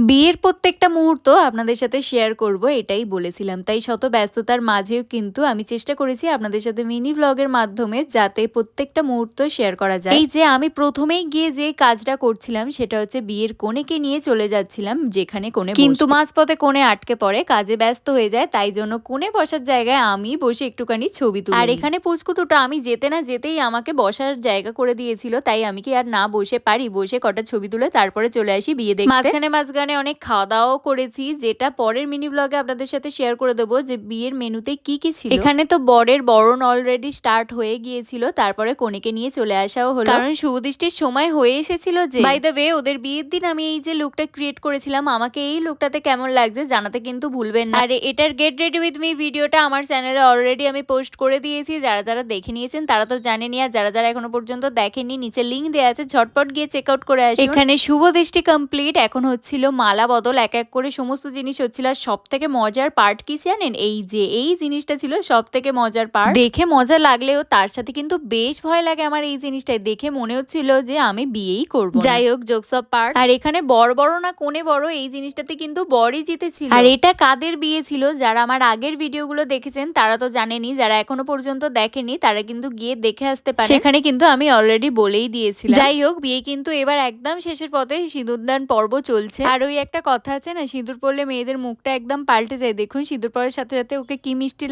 বিয়ের প্রত্যেকটা মুহূর্ত আপনাদের সাথে শেয়ার করব এটাই বলেছিলাম। তাই শত ব্যস্ততার মাঝেও কিন্তু আমি চেষ্টা করেছি আপনাদের সাথে মিনি ভ্লগের মাধ্যমে যাতে প্রত্যেকটা মুহূর্ত শেয়ার করা যায়। এই যে আমি প্রথমেই গিয়ে যে কাজটা করছিলাম সেটা হচ্ছে বিয়ের কনেকে নিয়ে চলে যাচ্ছিলাম যেখানে কনে কিন্তু মাঝপথে কনে আটকে পড়ে, কাজে ব্যস্ত হয়ে যায়। তাই জন্য কনে বসার জায়গায় আমি বসে একটুখানি ছবি তুলি। আর এখানে পুচকুতুটা আমি যেতে না যেতেই আমাকে বসার জায়গা করে দিয়েছিল। তাই আমি কি আর না বসে পারি, বসে কটা ছবি তুলে তারপরে চলে আসি বিয়ে দেখতে। মাঝখানে অনেক খাওয়া-দাওয়াও করেছি, যেটা পরের মিনি ব্লগে আপনাদের সাথে শেয়ার করে দেব যে বিয়ের মেনুতে কি ছিল। এখানে তো বরের বরণ অলরেডি স্টার্ট হয়ে গিয়েছিল, তারপরে কনেকে নিয়ে চলে আসাও হলো, কারণ শুভদৃষ্টির সময় হয়ে এসেছিল। যে বাই দ্য ওয়ে ওদের বিয়ের দিন আমি এই যে লুকটা ক্রিয়েট করেছিলাম, আমাকে এই লুকটাতে কেমন লাগছে জানাতে কিন্তু ভুলবেন না। আর এটার গেট রেডি উইথ মি ভিডিওটা আমার চ্যানেলে অলরেডি আমি পোস্ট করে দিয়েছি। যারা যারা দেখে নিয়েছেন তারা তো জানেনই, আর যারা যারা এখনো পর্যন্ত দেখেননি নিচে লিংক দেওয়া আছে, ঝটপট গিয়ে চেক আউট করে আসুন। এখানে শুভদৃষ্টি কমপ্লিট, এখন হচ্ছিল মালা বদল, এক এক করে সমস্ত জিনিস হচ্ছিল। আর সব থেকে মজার পার্ট কি জানেন, এই যে এই জিনিসটা ছিল সব থেকে মজার পার্ট। দেখে মজা লাগলেও তার সাথে কিন্তু বেশ ভয় লাগে আমার এই জিনিসটাই দেখে, মনে হচ্ছিল যে আমি বিয়েই করব। যাই হোক, জোকস অফ পার্ট। আর এখানে বর বড় না কোনে বড়, এই জিনিসটাতে কিন্তু বরই জিতেছিল। আর এটা কাদের বিয়ে ছিল, যারা আমার আগের ভিডিওগুলো দেখেছেন তারা তো জানেনই, যারা এখনো পর্যন্ত দেখেনি তারা কিন্তু গিয়ে দেখে আসতে পারে, সেখানে কিন্তু আমি অলরেডি বলেই দিয়েছিলাম। যাই হোক, বিয়ে কিন্তু এবার একদম শেষের পথে, সিঁদুরদান পর্ব চলছে। আর ওই একটা কথা আছে না, সিঁদুর পরলে মেয়েদের মুখটা একদম পাল্টে যায়। দেখুন সিঁদুর পরার সাথে সাথে ওকে কি মিষ্টি